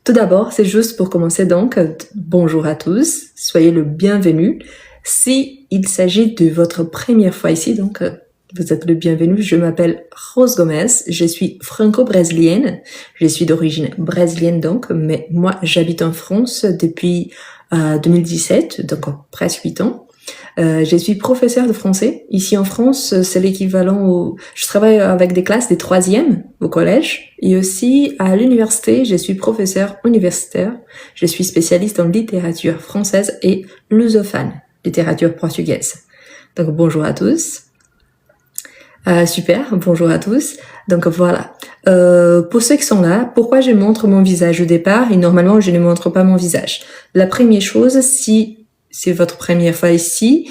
Tout d'abord, c'est juste pour commencer donc, bonjour à tous, soyez le bienvenu. Si il s'agit de votre première fois ici, donc vous êtes le bienvenu. Je m'appelle Rose Gomez, je suis franco-brésilienne, je suis d'origine brésilienne donc, mais moi j'habite en France depuis 2017, donc presque 8 ans. Je suis professeure de français. Ici en France, c'est l'équivalent au... Je travaille avec des classes des 3e au collège. Et aussi à l'université, je suis professeure universitaire. Je suis spécialiste en littérature française et lusophone, littérature portugaise. Donc bonjour à tous. Super, bonjour à tous. Donc voilà. Pour ceux qui sont là, pourquoi je montre mon visage au départ et normalement je ne montre pas mon visage? La première chose, si c'est votre première fois ici,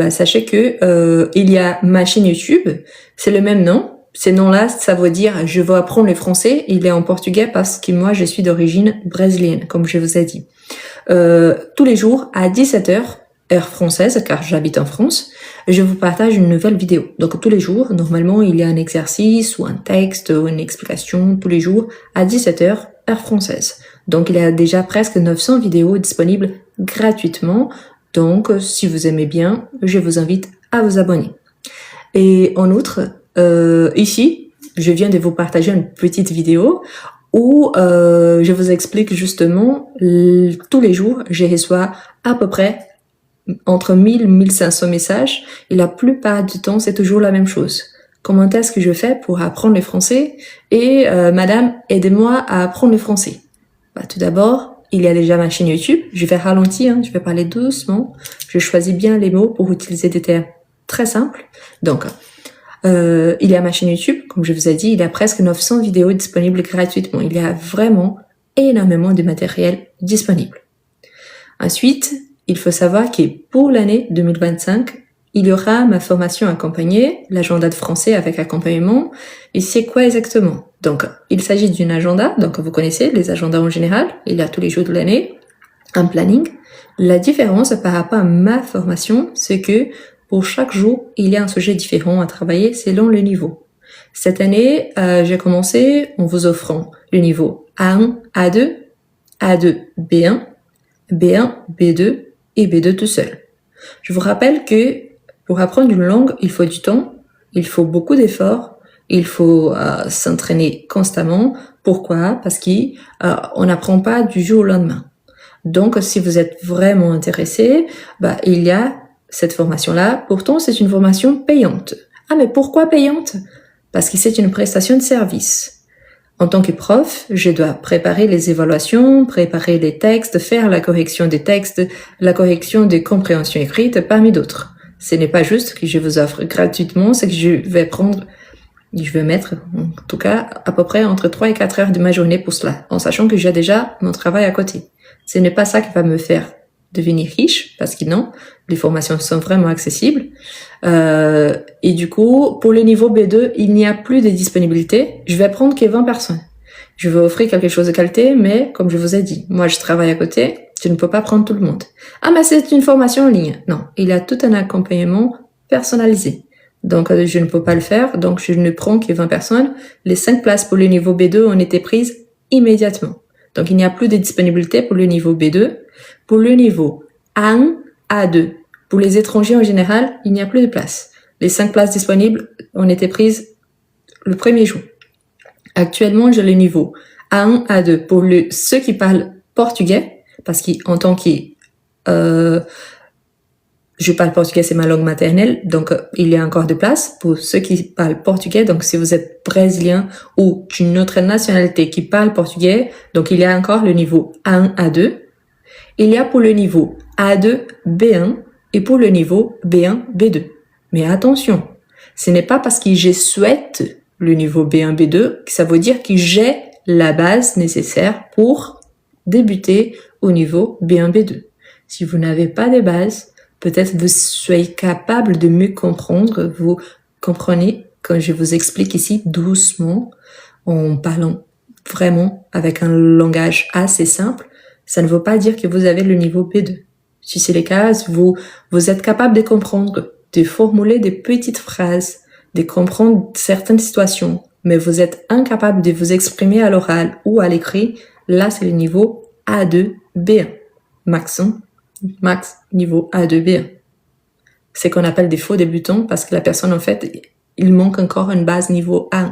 sachez que il y a ma chaîne YouTube, c'est le même nom. Ce nom-là, ça veut dire je veux apprendre le français. Il est en portugais parce que moi je suis d'origine brésilienne, comme je vous ai dit. Tous les jours à 17h, heure française, car j'habite en France, je vous partage une nouvelle vidéo. Donc tous les jours, normalement, il y a un exercice ou un texte ou une explication tous les jours à 17h, heure française. Donc il y a déjà presque 900 vidéos disponibles gratuitement. Donc si vous aimez bien, je vous invite à vous abonner. Et en outre, ici, je viens de vous partager une petite vidéo où je vous explique justement tous les jours, je reçois à peu près entre 1000 et 1500 messages et la plupart du temps, c'est toujours la même chose. Comment est-ce que je fais pour apprendre le français? Et madame, aidez-moi à apprendre le français. Tout d'abord, il y a déjà ma chaîne YouTube. Je vais ralentir, je vais parler doucement. Je choisis bien les mots pour utiliser des termes très simples. Donc, il y a ma chaîne YouTube, comme je vous ai dit, il y a presque 900 vidéos disponibles gratuitement. Il y a vraiment énormément de matériel disponible. Ensuite, il faut savoir que pour l'année 2025, il y aura ma formation accompagnée, l'agenda de français avec accompagnement. Et c'est quoi exactement? Donc, il s'agit d'une agenda. Donc, vous connaissez les agendas en général. Il y a tous les jours de l'année un planning. La différence par rapport à ma formation, c'est que pour chaque jour, il y a un sujet différent à travailler selon le niveau. Cette année, j'ai commencé en vous offrant le niveau A1, A2, A2, B1, B1, B2 et B2 tout seul. Je vous rappelle que pour apprendre une langue, il faut du temps, il faut beaucoup d'efforts, il faut s'entraîner constamment. Pourquoi? Parce qu'on n'apprend pas du jour au lendemain. Donc, si vous êtes vraiment intéressé, il y a cette formation-là. Pourtant, c'est une formation payante. Ah, mais pourquoi payante? Parce que c'est une prestation de service. En tant que prof, je dois préparer les évaluations, préparer les textes, faire la correction des textes, la correction des compréhensions écrites, parmi d'autres. Ce n'est pas juste que je vous offre gratuitement, c'est que je vais mettre, en tout cas, à peu près entre 3 et 4 heures de ma journée pour cela, en sachant que j'ai déjà mon travail à côté. Ce n'est pas ça qui va me faire devenir riche, parce que non, les formations sont vraiment accessibles. Et du coup, pour le niveau B2, il n'y a plus de disponibilité. Je vais prendre que 20 personnes. Je vais offrir quelque chose de qualité, mais comme je vous ai dit, moi je travaille à côté, je ne peux pas prendre tout le monde. Ah, mais c'est une formation en ligne. Non, il y a tout un accompagnement personnalisé. Donc je ne peux pas le faire, donc je ne prends que 20 personnes. Les 5 places pour le niveau B2 ont été prises immédiatement. Donc il n'y a plus de disponibilité pour le niveau B2. Pour le niveau A1, A2, pour les étrangers en général, il n'y a plus de place. Les 5 places disponibles ont été prises le premier jour. Actuellement, j'ai le niveau A1, A2 pour ceux qui parlent portugais, parce qu'en tant que je parle portugais, c'est ma langue maternelle, donc il y a encore de place pour ceux qui parlent portugais. Donc si vous êtes brésilien ou d'une autre nationalité qui parle portugais, donc il y a encore le niveau A1, A2. Il y a pour le niveau A2, B1 et pour le niveau B1, B2. Mais attention, ce n'est pas parce que je souhaite le niveau B1, B2 que ça veut dire que j'ai la base nécessaire pour débuter au niveau B1, B2. Si vous n'avez pas de base, peut-être vous soyez capable de mieux comprendre. Vous comprenez quand je vous explique ici doucement, en parlant vraiment avec un langage assez simple. Ça ne veut pas dire que vous avez le niveau B2. Si c'est le cas, vous êtes capable de comprendre, de formuler des petites phrases, de comprendre certaines situations, mais vous êtes incapable de vous exprimer à l'oral ou à l'écrit, Là, c'est le niveau A2, B1. Max niveau A2, B1. C'est qu'on appelle des faux débutants parce que la personne, en fait, il manque encore une base niveau A1.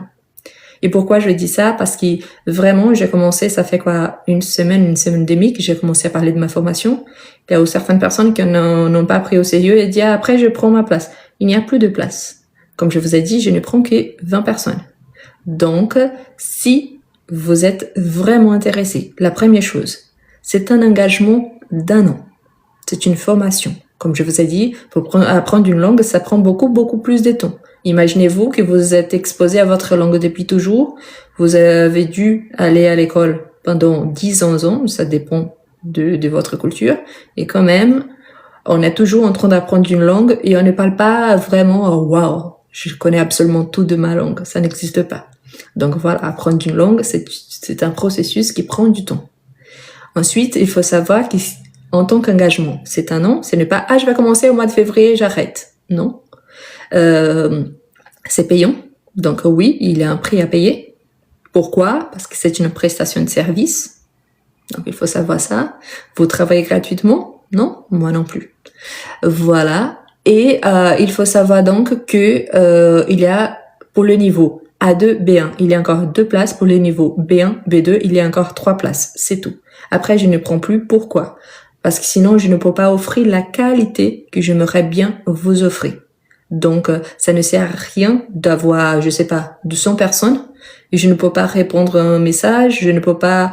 Et pourquoi je dis ça? Parce que vraiment, j'ai commencé, ça fait quoi, une semaine et demie que j'ai commencé à parler de ma formation. Il y a certaines personnes qui n'ont pas pris au sérieux et disent, ah, après, je prends ma place. Il n'y a plus de place. Comme je vous ai dit, je ne prends que 20 personnes. Donc, si vous êtes vraiment intéressé, la première chose, c'est un engagement d'1 an. C'est une formation. Comme je vous ai dit, pour apprendre une langue, ça prend beaucoup plus de temps. Imaginez-vous que vous êtes exposé à votre langue depuis toujours. Vous avez dû aller à l'école pendant 10 ans, ça dépend de votre culture. Et quand même, on est toujours en train d'apprendre une langue et on ne parle pas vraiment, oh, waouh, je connais absolument tout de ma langue. Ça n'existe pas. Donc voilà, apprendre une langue, c'est un processus qui prend du temps. Ensuite, il faut savoir qu'en tant qu'engagement, c'est 1 an. Ce n'est pas, ah, je vais commencer au mois de février, j'arrête. Non. C'est payant. Donc oui, il y a un prix à payer. Pourquoi? Parce que c'est une prestation de service. Donc il faut savoir ça. Vous travaillez gratuitement? Non, moi non plus. Voilà. Et il faut savoir donc que il y a pour le niveau A2, B1, il y a encore 2 places. Pour le niveau B1, B2, il y a encore 3 places. C'est tout. Après, je ne prends plus. Pourquoi? Parce que sinon, je ne peux pas offrir la qualité que j'aimerais bien vous offrir. Donc, ça ne sert à rien d'avoir, je sais pas, 200 personnes et je ne peux pas répondre à un message, je ne peux pas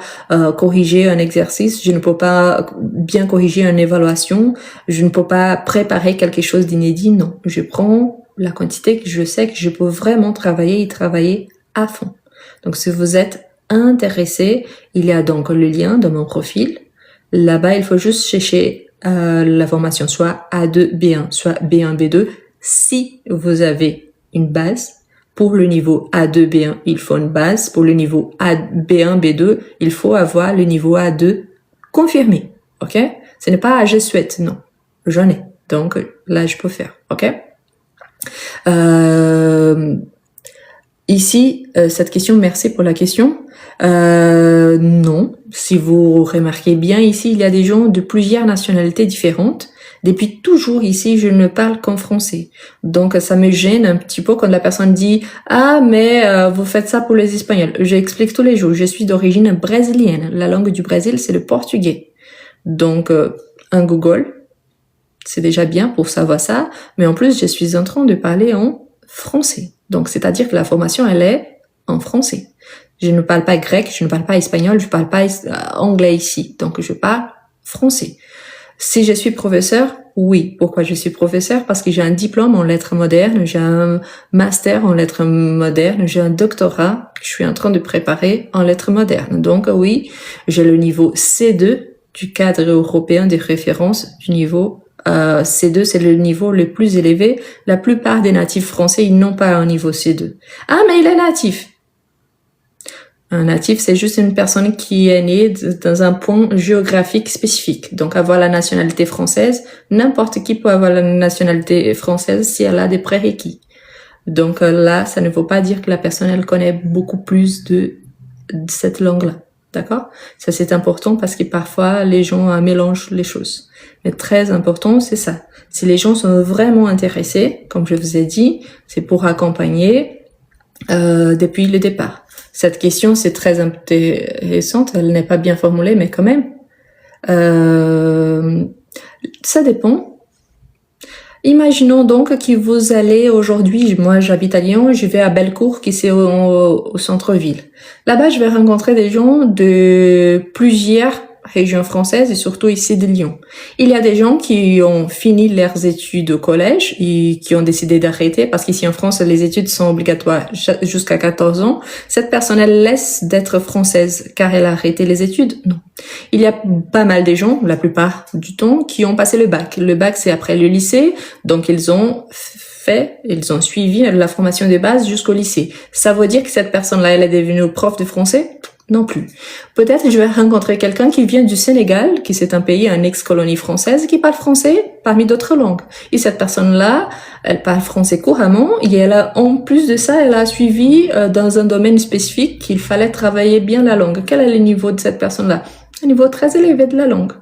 corriger un exercice, je ne peux pas bien corriger une évaluation, je ne peux pas préparer quelque chose d'inédit. Non, je prends la quantité que je sais que je peux vraiment travailler à fond. Donc, si vous êtes intéressé, il y a donc le lien dans mon profil. Là-bas, il faut juste chercher la formation soit A2, B1, soit B1, B2. Si vous avez une base, pour le niveau A2, B1, il faut une base. Pour le niveau B1, B2, il faut avoir le niveau A2 confirmé. Ok? Ce n'est pas je souhaite, non. J'en ai. Donc, là, je peux faire. Ok? Ici, cette question, merci pour la question. Non. Si vous remarquez bien, ici, il y a des gens de plusieurs nationalités différentes. Depuis toujours ici, je ne parle qu'en français. Donc, ça me gêne un petit peu quand la personne dit « Ah, mais vous faites ça pour les Espagnols ». J'explique tous les jours. Je suis d'origine brésilienne. La langue du Brésil, c'est le portugais. Donc, un Google, c'est déjà bien pour savoir ça. Mais en plus, je suis en train de parler en français. Donc, c'est-à-dire que la formation, elle est en français. Je ne parle pas grec, je ne parle pas espagnol, je ne parle pas anglais ici. Donc, je parle français. Si je suis professeur, oui. Pourquoi je suis professeur? Parce que j'ai un diplôme en lettres modernes, j'ai un master en lettres modernes, j'ai un doctorat que je suis en train de préparer en lettres modernes. Donc oui, j'ai le niveau C2 du cadre européen des références du niveau C2, c'est le niveau le plus élevé. La plupart des natifs français, ils n'ont pas un niveau C2. Ah, mais il est natif. Un natif, c'est juste une personne qui est née dans un point géographique spécifique. Donc, avoir la nationalité française, n'importe qui peut avoir la nationalité française si elle a des prérequis. Donc là, ça ne veut pas dire que la personne, elle connaît beaucoup plus de cette langue-là. D'accord? Ça, c'est important parce que parfois, les gens mélangent les choses. Mais très important, c'est ça. Si les gens sont vraiment intéressés, comme je vous ai dit, c'est pour accompagner depuis le départ. Cette question, c'est très intéressante. Elle n'est pas bien formulée, mais quand même. Ça dépend. Imaginons donc que vous allez aujourd'hui, moi j'habite à Lyon, je vais à Bellecour qui c'est au centre-ville. Là-bas, je vais rencontrer des gens de plusieurs régions françaises et surtout ici de Lyon. Il y a des gens qui ont fini leurs études au collège et qui ont décidé d'arrêter parce qu'ici en France, les études sont obligatoires jusqu'à 14 ans. Cette personne, elle laisse d'être française car elle a arrêté les études? Non. Il y a pas mal de gens, la plupart du temps, qui ont passé le bac. Le bac, c'est après le lycée, donc ils ont suivi la formation de base jusqu'au lycée. Ça veut dire que cette personne-là, elle est devenue prof de français? Non plus. Peut-être je vais rencontrer quelqu'un qui vient du Sénégal, qui c'est un pays, une ex-colonie française, qui parle français parmi d'autres langues. Et cette personne-là, elle parle français couramment et elle a, en plus de ça, elle a suivi dans un domaine spécifique qu'il fallait travailler bien la langue. Quel est le niveau de cette personne-là? Un niveau très élevé de la langue.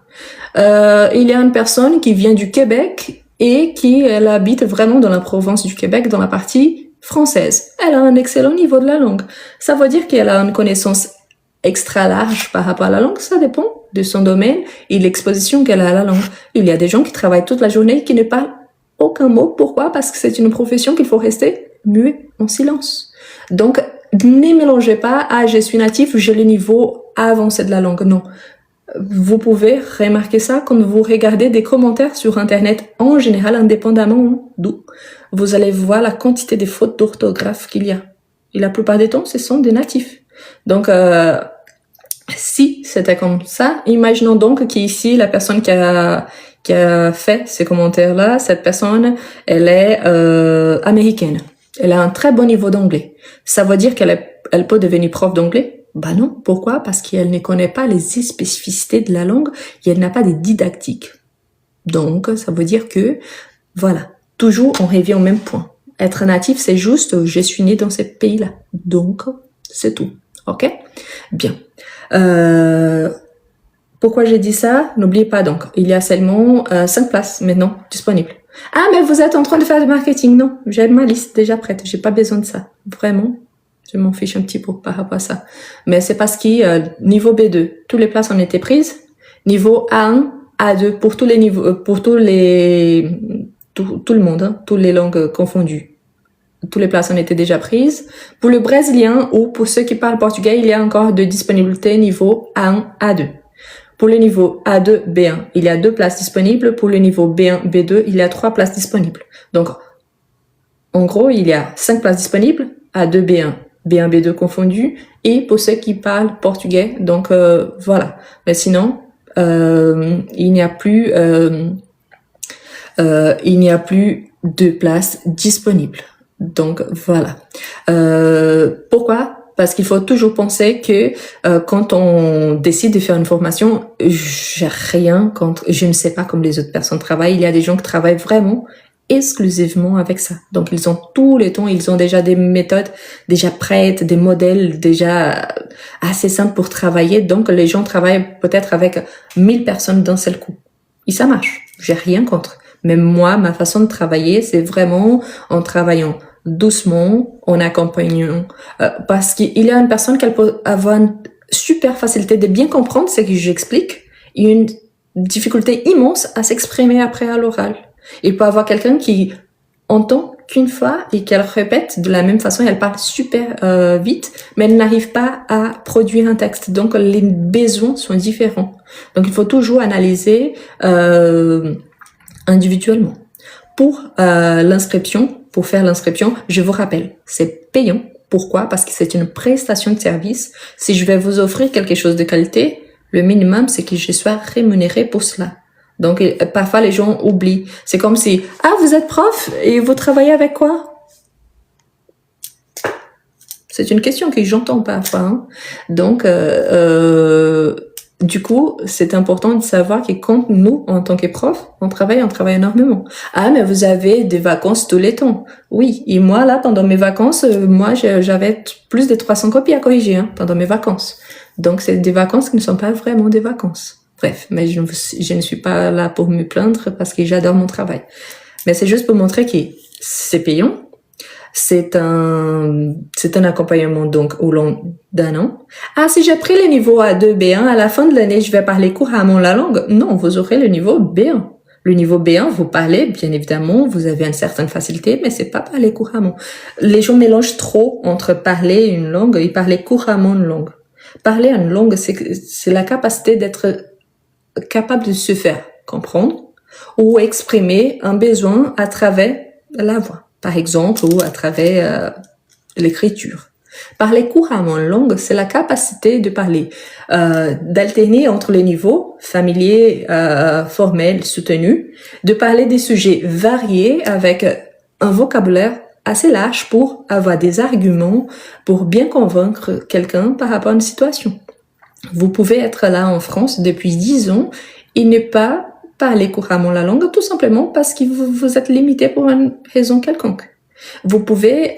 Il y a une personne qui vient du Québec et qui, elle habite vraiment dans la province du Québec, dans la partie française. Elle a un excellent niveau de la langue. Ça veut dire qu'elle a une connaissance extra large par rapport à la langue, ça dépend de son domaine et de l'exposition qu'elle a à la langue. Il y a des gens qui travaillent toute la journée et qui ne parlent aucun mot. Pourquoi? Parce que c'est une profession qu'il faut rester muet, en silence. Donc, ne mélangez pas, je suis natif, j'ai le niveau avancé de la langue. Non. Vous pouvez remarquer ça quand vous regardez des commentaires sur Internet, en général, indépendamment d'où. Vous allez voir la quantité de fautes d'orthographe qu'il y a. Et la plupart des temps, ce sont des natifs. Donc, si c'était comme ça, imaginons donc qu'ici, la personne qui a fait ces commentaires-là, cette personne, elle est américaine. Elle a un très bon niveau d'anglais. Ça veut dire elle peut devenir prof d'anglais? Bah non. Pourquoi? Parce qu'elle ne connaît pas les spécificités de la langue et elle n'a pas de didactique. Donc, ça veut dire que, voilà, toujours on revient au même point. Être natif, c'est juste, je suis né dans ce pays-là. Donc, c'est tout. Ok? Bien. Pourquoi j'ai dit ça? N'oubliez pas donc, il y a seulement 5 places maintenant disponibles. Ah, mais vous êtes en train de faire du marketing? Non, j'ai ma liste déjà prête. J'ai pas besoin de ça. Vraiment, je m'en fiche un petit peu par rapport à ça. Mais c'est parce que niveau B2, toutes les places ont été prises. Niveau A1, A2, pour tous les niveaux, pour tout le monde, hein, toutes les langues confondues. Toutes les places ont été déjà prises. Pour le brésilien ou pour ceux qui parlent portugais, il y a encore de disponibilité niveau A1, A2. Pour le niveau A2, B1, il y a 2 places disponibles. Pour le niveau B1, B2, il y a 3 places disponibles. Donc, en gros, il y a 5 places disponibles, A2, B1, B1, B2 confondus, et pour ceux qui parlent portugais. Donc, voilà. Mais sinon, il n'y a plus 2 places disponibles. Donc voilà. Pourquoi? Parce qu'il faut toujours penser que quand on décide de faire une formation, j'ai rien contre, je ne sais pas comme les autres personnes travaillent. Il y a des gens qui travaillent vraiment exclusivement avec ça. Donc ils ont tout le temps, ils ont déjà des méthodes déjà prêtes, des modèles déjà assez simples pour travailler. Donc les gens travaillent peut-être avec 1000 personnes d'un seul coup. Et ça marche. J'ai rien contre. Mais moi, ma façon de travailler, c'est vraiment en travaillant doucement, en accompagnant, parce qu'il y a une personne qui peut avoir une super facilité de bien comprendre ce que j'explique et une difficulté immense à s'exprimer après à l'oral. Il peut y avoir quelqu'un qui entend qu'une fois et qu'elle répète de la même façon, elle parle super vite, mais elle n'arrive pas à produire un texte. Donc les besoins sont différents. Donc il faut toujours analyser individuellement. Pour pour faire l'inscription, je vous rappelle, c'est payant. Pourquoi? Parce que c'est une prestation de service. Si je vais vous offrir quelque chose de qualité, le minimum, c'est que je sois rémunéré pour cela. Donc, parfois, les gens oublient. C'est comme si, vous êtes prof et vous travaillez avec quoi? C'est une question que j'entends parfois. Hein. Donc, du coup, c'est important de savoir que quand nous, en tant que prof, on travaille énormément. Mais vous avez des vacances tous les temps. Oui, et moi, là, pendant mes vacances, j'avais plus de 300 copies à corriger pendant mes vacances. Donc, c'est des vacances qui ne sont pas vraiment des vacances. Bref, mais je ne suis pas là pour me plaindre parce que j'adore mon travail. Mais c'est juste pour montrer que c'est payant. C'est un accompagnement donc au long d'un an. Si j'ai pris le niveau A2, B1, à la fin de l'année, je vais parler couramment la langue. Non, vous aurez le niveau B1. Le niveau B1, vous parlez, bien évidemment, vous avez une certaine facilité, mais c'est pas parler couramment. Les gens mélangent trop entre parler une langue et parler couramment une langue. Parler une langue, c'est la capacité d'être capable de se faire comprendre ou exprimer un besoin à travers la voix, par exemple, ou à travers l'écriture. Parler couramment une langue, c'est la capacité de parler, d'alterner entre les niveaux familier, formel, soutenu, de parler des sujets variés avec un vocabulaire assez large pour avoir des arguments, pour bien convaincre quelqu'un par rapport à une situation. Vous pouvez être là en France depuis 10 ans et ne pas parler couramment la langue, tout simplement parce que vous êtes limité pour une raison quelconque. Vous pouvez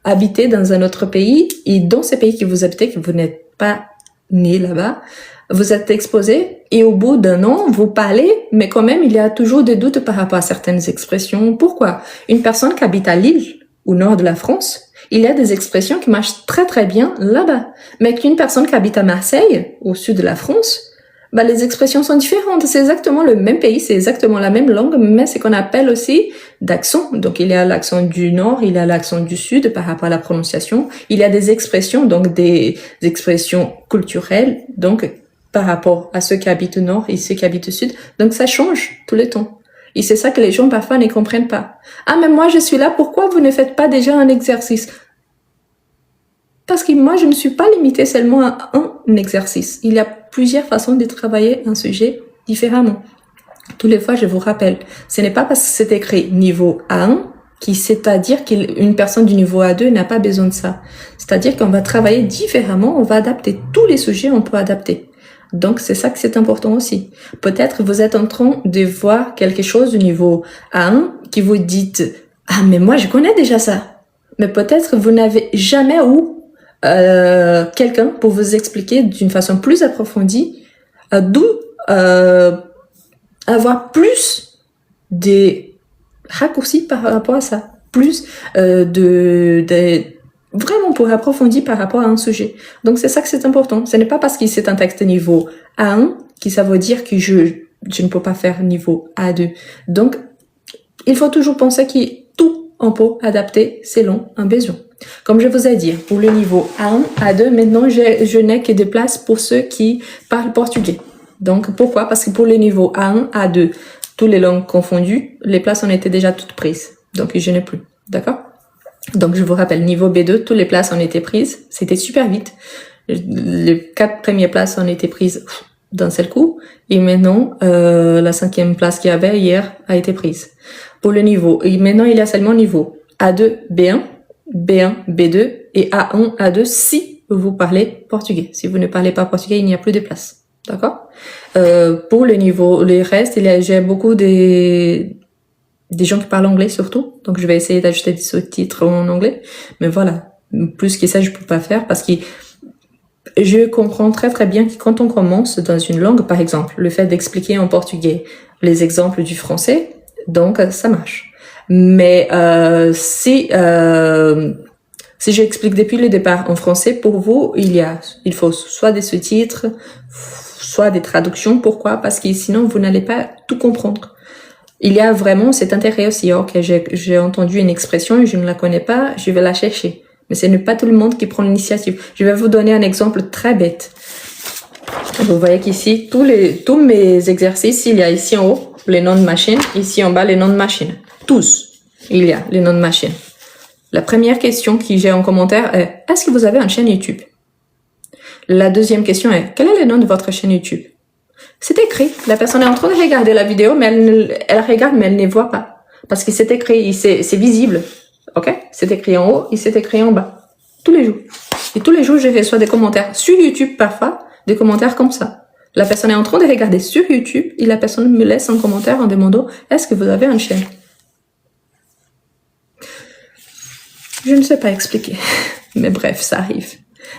habiter dans un autre pays et dans ce pays que vous habitez, que vous n'êtes pas né là-bas, vous êtes exposé et au bout d'un an, vous parlez, mais quand même, il y a toujours des doutes par rapport à certaines expressions. Pourquoi? Une personne qui habite à Lille, au nord de la France, il y a des expressions qui marchent très très bien là-bas. Mais qu'une personne qui habite à Marseille, au sud de la France, bah, les expressions sont différentes. C'est exactement le même pays, c'est exactement la même langue, mais c'est qu'on appelle aussi d'accent. Donc, il y a l'accent du nord, il y a l'accent du sud par rapport à la prononciation. Il y a des expressions, donc des expressions culturelles, donc par rapport à ceux qui habitent au nord et ceux qui habitent au sud. Donc, ça change tout le temps. Et c'est ça que les gens parfois ne comprennent pas. Ah, mais moi, je suis là, pourquoi vous ne faites pas déjà un exercice? Parce que moi, je ne suis pas limitée seulement à un exercice. Il y a plusieurs façons de travailler un sujet différemment. Toutes les fois, je vous rappelle, ce n'est pas parce que c'est écrit niveau A1 c'est-à-dire qu'une personne du niveau A2 n'a pas besoin de ça. C'est-à-dire qu'on va travailler différemment, on va adapter tous les sujets, on peut adapter. Donc, c'est ça que c'est important aussi. Peut-être vous êtes en train de voir quelque chose du niveau A1 qui vous dites « Ah, mais moi, je connais déjà ça. » Mais peut-être vous n'avez jamais eu quelqu'un pour vous expliquer d'une façon plus approfondie, d'où avoir plus des raccourcis par rapport à ça, plus vraiment pour approfondir par rapport à un sujet. Donc c'est ça que c'est important. Ce n'est pas parce que c'est un texte niveau A1 que ça veut dire que je ne peux pas faire niveau A2. Donc il faut toujours penser que tout on peut adapter selon un besoin. Comme je vous ai dit, pour le niveau A1, A2, maintenant je n'ai que des places pour ceux qui parlent portugais. Donc pourquoi? Parce que pour le niveau A1, A2, toutes les langues confondues, les places en étaient déjà toutes prises. Donc je n'ai plus. D'accord? Donc je vous rappelle, niveau B2, toutes les places en étaient prises. C'était super vite. Les 4 premières places en étaient prises d'un seul coup. Et maintenant, la 5e place qu'il y avait hier a été prise. Pour le niveau, et maintenant il y a seulement niveau A2, B1, B1, B2 et A1, A2 si vous parlez portugais. Si vous ne parlez pas portugais, il n'y a plus de place. D'accord? Pour le niveau, les restes, j'ai beaucoup des gens qui parlent anglais surtout. Donc, je vais essayer d'ajouter des sous-titres en anglais. Mais voilà. Plus que ça, je peux pas faire parce que je comprends très très bien que quand on commence dans une langue, par exemple, le fait d'expliquer en portugais les exemples du français, donc ça marche. Mais si j'explique depuis le départ en français, pour vous, il faut soit des sous-titres, soit des traductions. Pourquoi? Parce que sinon, vous n'allez pas tout comprendre. Il y a vraiment cet intérêt aussi. Ok, j'ai entendu une expression et je ne la connais pas, je vais la chercher. Mais ce n'est pas tout le monde qui prend l'initiative. Je vais vous donner un exemple très bête. Vous voyez qu'ici, tous mes exercices, il y a ici en haut les noms de machines, ici en bas les noms de machines. Tous, il y a les noms de machines. La première question que j'ai en commentaire est: est-ce que vous avez une chaîne YouTube? La deuxième question est: quel est le nom de votre chaîne YouTube? C'est écrit. La personne est en train de regarder la vidéo, mais elle regarde, mais elle ne voit pas. Parce que c'est écrit, c'est visible. Ok? C'est écrit en haut et c'est écrit en bas. Tous les jours. Et tous les jours, je reçois des commentaires sur YouTube parfois, des commentaires comme ça. La personne est en train de regarder sur YouTube et la personne me laisse un commentaire en demandant: est-ce que vous avez une chaîne? Je ne sais pas expliquer. Mais bref, ça arrive.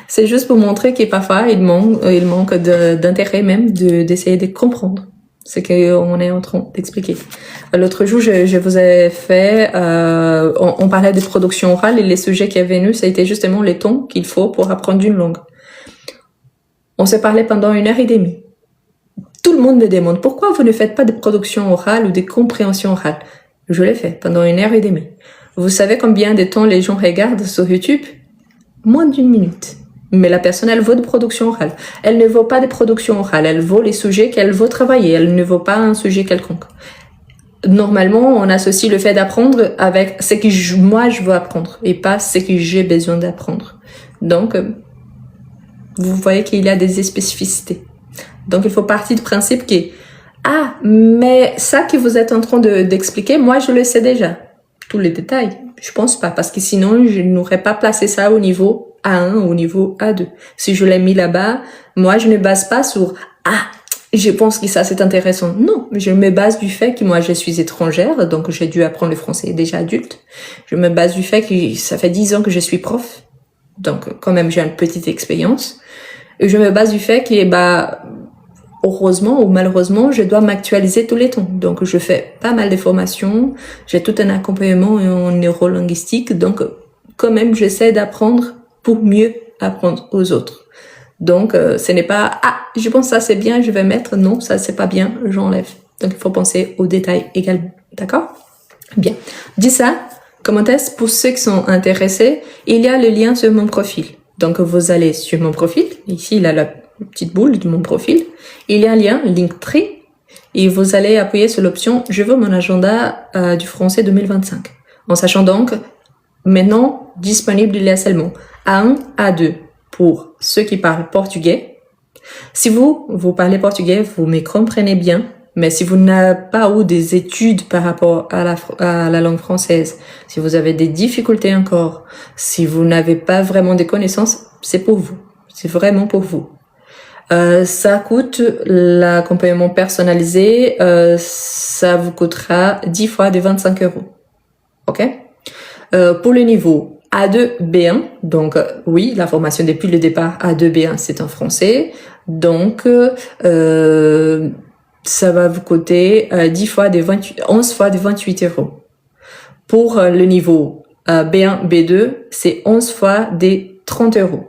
C'est juste pour montrer que parfois, il manque d'intérêt même d'essayer de comprendre ce qu'on est en train d'expliquer. L'autre jour, je vous ai fait, on parlait de production orale et les sujets qui est venu, ça a été justement les tons qu'il faut pour apprendre une langue. On s'est parlé pendant 1h30. Tout le monde me demande: pourquoi vous ne faites pas de production orale ou de compréhension orale? Je l'ai fait pendant 1h30. Vous savez combien de temps les gens regardent sur YouTube? Moins d'1 minute. Mais la personne, elle veut de production orale. Elle ne veut pas de production orale. Elle veut les sujets qu'elle veut travailler. Elle ne veut pas un sujet quelconque. Normalement, on associe le fait d'apprendre avec ce que moi je veux apprendre et pas ce que j'ai besoin d'apprendre. Donc, vous voyez qu'il y a des spécificités. Donc, il faut partir du principe que mais ça que vous êtes en train d'expliquer, moi je le sais déjà. Tous les détails. je pense pas, parce que sinon, je n'aurais pas placé ça au niveau A1 ou au niveau A2. Si je l'ai mis là-bas, moi, je ne base pas sur « Ah, je pense que ça, c'est intéressant. » Non, je me base du fait que moi, je suis étrangère, donc j'ai dû apprendre le français déjà adulte. Je me base du fait que ça fait 10 ans que je suis prof, donc quand même, j'ai une petite expérience. Et je me base du fait que, heureusement ou malheureusement, je dois m'actualiser tous les temps. Donc, je fais pas mal de formations, j'ai tout un accompagnement en neurolinguistique, donc quand même, j'essaie d'apprendre pour mieux apprendre aux autres. Donc, ce n'est pas « Ah, je pense que ça c'est bien, je vais mettre. » Non, ça c'est pas bien, j'enlève. Donc, il faut penser aux détails également. D'accord? Bien. Dit ça, comment est-ce pour ceux qui sont intéressés, il y a le lien sur mon profil. Donc, vous allez sur mon profil. Ici, il a la petite boule de mon profil. Il y a un lien, Linktree, et vous allez appuyer sur l'option « Je veux mon agenda du français 2025 ». En sachant donc, maintenant, disponible il y a seulement A1, A2 pour ceux qui parlent portugais. Si vous parlez portugais, vous me comprenez bien, mais si vous n'avez pas eu des études par rapport à la langue française, si vous avez des difficultés encore, si vous n'avez pas vraiment des connaissances, c'est pour vous. C'est vraiment pour vous. Ça coûte l'accompagnement personnalisé, ça vous coûtera 10 fois de 25 €. Ok? Pour le niveau A2 B1, donc oui, la formation depuis le départ A2 B1 c'est en français, donc ça va vous coûter 11 fois de 28 €. Pour le niveau B1 B2 c'est 11 fois des 30 €.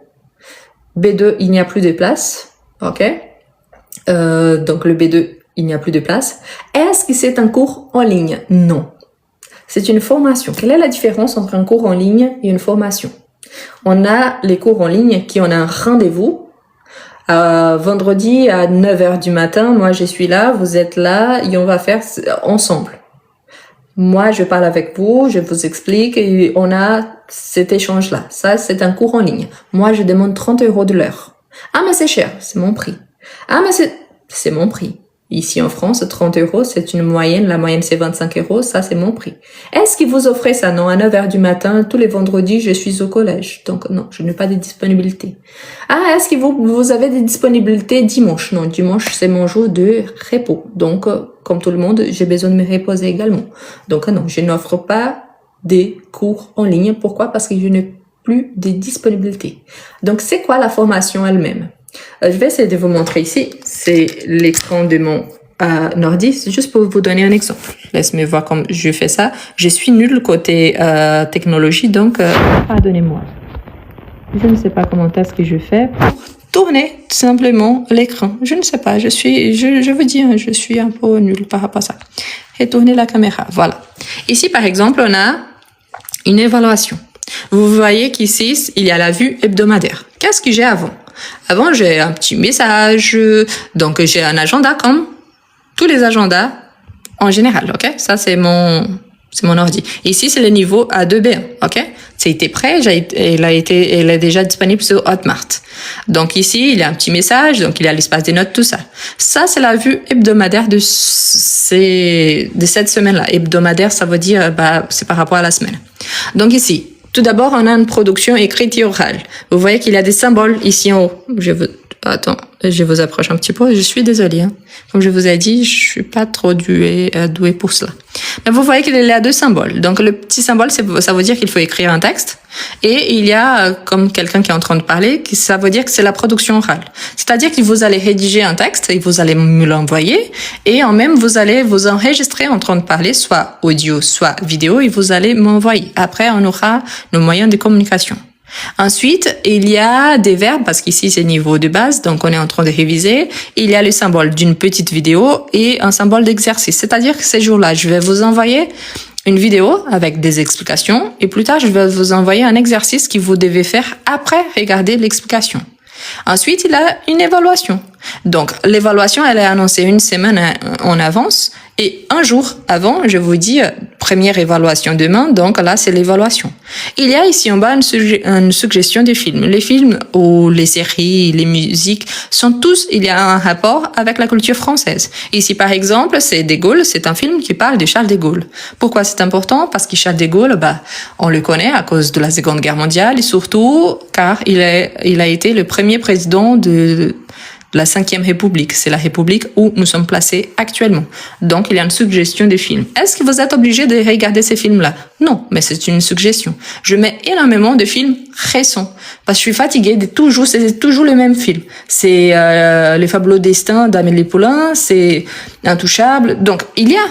B2 il n'y a plus de place. Ok, donc le B2, il n'y a plus de place. Est-ce que c'est un cours en ligne? Non. C'est une formation. Quelle est la différence entre un cours en ligne et une formation? On a les cours en ligne qui ont un rendez-vous. Vendredi à 9h du matin, moi je suis là, vous êtes là et on va faire ensemble. Moi, je parle avec vous, je vous explique et on a cet échange-là. Ça, c'est un cours en ligne. Moi, je demande 30 € de l'heure. Ah, mais c'est cher, c'est mon prix. Ah, mais c'est mon prix. Ici en France, 30 €, c'est une moyenne. La moyenne, c'est 25 €. Ça, c'est mon prix. Est-ce que vous offrez ça? Non, à 9h du matin, tous les vendredis, je suis au collège. Donc, non, je n'ai pas de disponibilité. Ah, est-ce que vous avez des disponibilités dimanche? Non, dimanche, c'est mon jour de repos. Donc, comme tout le monde, j'ai besoin de me reposer également. Donc, non, je n'offre pas des cours en ligne. Pourquoi? Parce que je n'ai plus de disponibilité. Donc, c'est quoi la formation elle-même? Je vais essayer de vous montrer ici. C'est l'écran de mon Nordis, juste pour vous donner un exemple. Laisse-moi voir comment je fais ça. Je suis nulle côté technologie, donc pardonnez-moi. Je ne sais pas comment est-ce que je fais pour tourner tout simplement l'écran. Je ne sais pas, je vous dis, je suis un peu nulle par rapport à ça. Et tourner la caméra, voilà. Ici, par exemple, on a une évaluation. Vous voyez qu'ici, il y a la vue hebdomadaire. Qu'est-ce que j'ai avant? Avant, j'ai un petit message, donc j'ai un agenda comme tous les agendas en général, ok? Ça, c'est mon ordi. Ici, c'est le niveau A2B1, ok? C'était prêt, elle est déjà disponible sur Hotmart. Donc ici, il y a un petit message, donc il y a l'espace des notes, tout ça. Ça, c'est la vue hebdomadaire de cette semaine-là. Hebdomadaire, ça veut dire, c'est par rapport à la semaine. Donc ici, tout d'abord, on a une production écrite et orale. Vous voyez qu'il y a des symboles ici en haut. Je vous approche un petit peu. Je suis désolée. Hein. Comme je vous ai dit, je suis pas trop douée pour cela. Mais vous voyez qu'il y a deux symboles. Donc, le petit symbole, ça veut dire qu'il faut écrire un texte. Et il y a, comme quelqu'un qui est en train de parler, ça veut dire que c'est la production orale. C'est-à-dire que vous allez rédiger un texte et vous allez me l'envoyer. Et en même, vous allez vous enregistrer en train de parler, soit audio, soit vidéo, et vous allez m'envoyer. Après, on aura nos moyens de communication. Ensuite, il y a des verbes, parce qu'ici c'est niveau de base, donc on est en train de réviser. Il y a le symbole d'une petite vidéo et un symbole d'exercice. C'est-à-dire que ces jours-là, je vais vous envoyer une vidéo avec des explications et plus tard, je vais vous envoyer un exercice que vous devez faire après regarder l'explication. Ensuite, il y a une évaluation. Donc, l'évaluation, elle est annoncée une semaine en avance. Et un jour avant, je vous dis, première évaluation demain. Donc là, c'est l'évaluation. Il y a ici en bas une suggestion des films. Les films ou les séries, les musiques sont tous, il y a un rapport avec la culture française. Ici, par exemple, c'est De Gaulle. C'est un film qui parle de Charles de Gaulle. Pourquoi c'est important? Parce que Charles de Gaulle, on le connaît à cause de la Seconde Guerre mondiale et surtout car il a été le premier président de la 5e République. C'est la République où nous sommes placés actuellement. Donc, il y a une suggestion des films. Est-ce que vous êtes obligé de regarder ces films-là? Non, mais c'est une suggestion. Je mets énormément de films récents. Parce que je suis fatiguée c'est toujours les mêmes films. C'est Les Fabuleux Destins d'Amélie Poulain, c'est Intouchable. Donc, il y a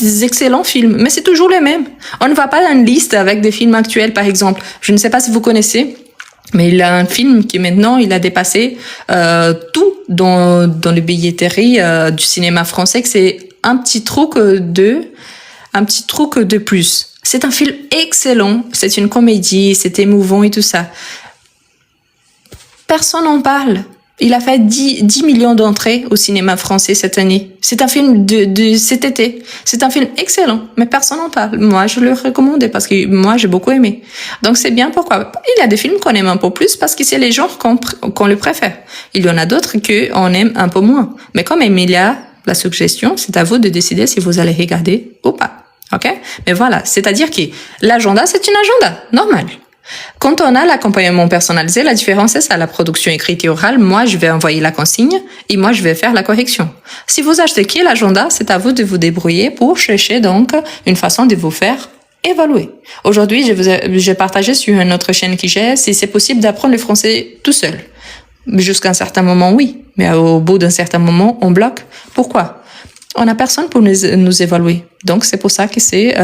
des excellents films, mais c'est toujours les mêmes. On ne va pas dans une liste avec des films actuels, par exemple. Je ne sais pas si vous connaissez, mais il a un film qui maintenant, il a dépassé tout dans les billetteries du cinéma français, que c'est un petit truc de plus. C'est un film excellent, c'est une comédie, c'est émouvant et tout ça. Personne n'en parle. Il a fait 10 millions d'entrées au cinéma français cette année. C'est un film de cet été. C'est un film excellent, mais personne n'en parle. Moi, je le recommande parce que moi, j'ai beaucoup aimé. Donc, c'est bien pourquoi. Il y a des films qu'on aime un peu plus parce que c'est les genres qu'on le préfère. Il y en a d'autres qu'on aime un peu moins. Mais quand même, il y a la suggestion. C'est à vous de décider si vous allez regarder ou pas. OK? Mais voilà. C'est-à-dire que l'agenda, c'est une agenda normale. Quand on a l'accompagnement personnalisé, la différence c'est ça, la production écrite et orale. Moi, je vais envoyer la consigne et moi, je vais faire la correction. Si vous achetez l'agenda, c'est à vous de vous débrouiller pour chercher donc une façon de vous faire évaluer. Aujourd'hui, j'ai partagé sur une autre chaîne que j'ai si c'est possible d'apprendre le français tout seul. Jusqu'à un certain moment, oui. Mais au bout d'un certain moment, on bloque. Pourquoi? On n'a personne pour nous évaluer. Donc, c'est pour ça que c'est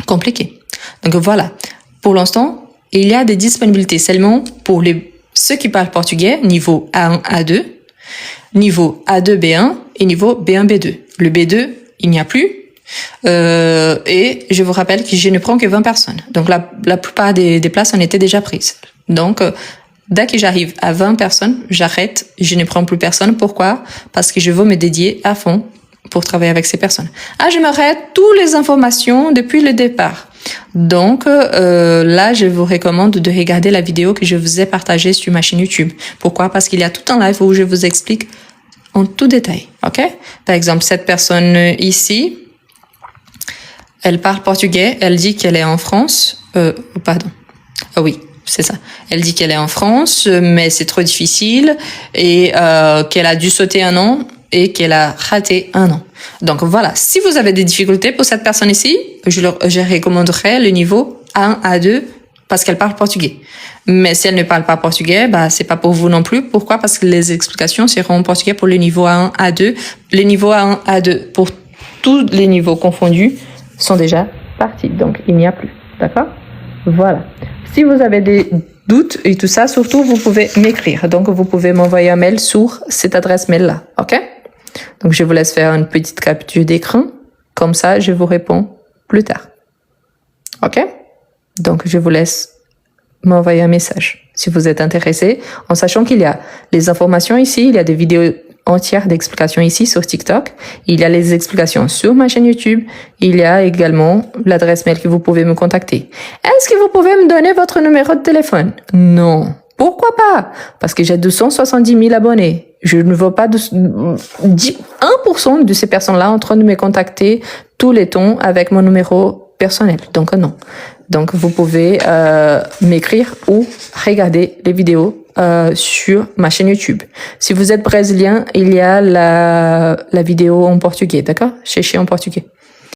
compliqué. Donc, voilà. Pour l'instant, il y a des disponibilités seulement pour ceux qui parlent portugais, niveau A1, A2, niveau A2, B1 et niveau B1, B2. Le B2, il n'y a plus. Et je vous rappelle que je ne prends que 20 personnes. Donc, la plupart des places en étaient déjà prises. Donc, dès que j'arrive à 20 personnes, j'arrête. Je ne prends plus personne. Pourquoi? Parce que je veux me dédier à fond pour travailler avec ces personnes. J'aimerais toutes les informations depuis le départ. Donc là, je vous recommande de regarder la vidéo que je vous ai partagée sur ma chaîne YouTube. Pourquoi? Parce qu'il y a tout un live où je vous explique en tout détail. OK? Par exemple, cette personne ici, elle parle portugais, elle dit qu'elle est en France. Pardon. Ah oui, c'est ça. Elle dit qu'elle est en France, mais c'est trop difficile et qu'elle a dû sauter un an et qu'elle a raté un an. Donc voilà, si vous avez des difficultés pour cette personne ici, je recommanderais le niveau A1, A2 parce qu'elle parle portugais. Mais si elle ne parle pas portugais, c'est pas pour vous non plus. Pourquoi? Parce que les explications seront en portugais pour le niveau A1, A2. Les niveaux A1, A2 pour tous les niveaux confondus sont déjà partis. Donc il n'y a plus. D'accord? Voilà. Si vous avez des doutes et tout ça, surtout, vous pouvez m'écrire. Donc, vous pouvez m'envoyer un mail sur cette adresse mail-là. OK? Donc, je vous laisse faire une petite capture d'écran. Comme ça, je vous réponds plus tard. OK? Donc, je vous laisse m'envoyer un message si vous êtes intéressé, en sachant qu'il y a les informations ici, il y a des vidéos entières d'explications ici sur TikTok, il y a les explications sur ma chaîne YouTube, il y a également l'adresse mail que vous pouvez me contacter. Est-ce que vous pouvez me donner votre numéro de téléphone? Non. Pourquoi pas? Parce que j'ai 270 000 abonnés. Je ne veux pas 1% de ces personnes-là en train de me contacter tous les temps avec mon numéro personnel. Donc non. Donc vous pouvez m'écrire ou regarder les vidéos sur ma chaîne YouTube. Si vous êtes brésilien, il y a la vidéo en portugais, d'accord? Cherchez en portugais.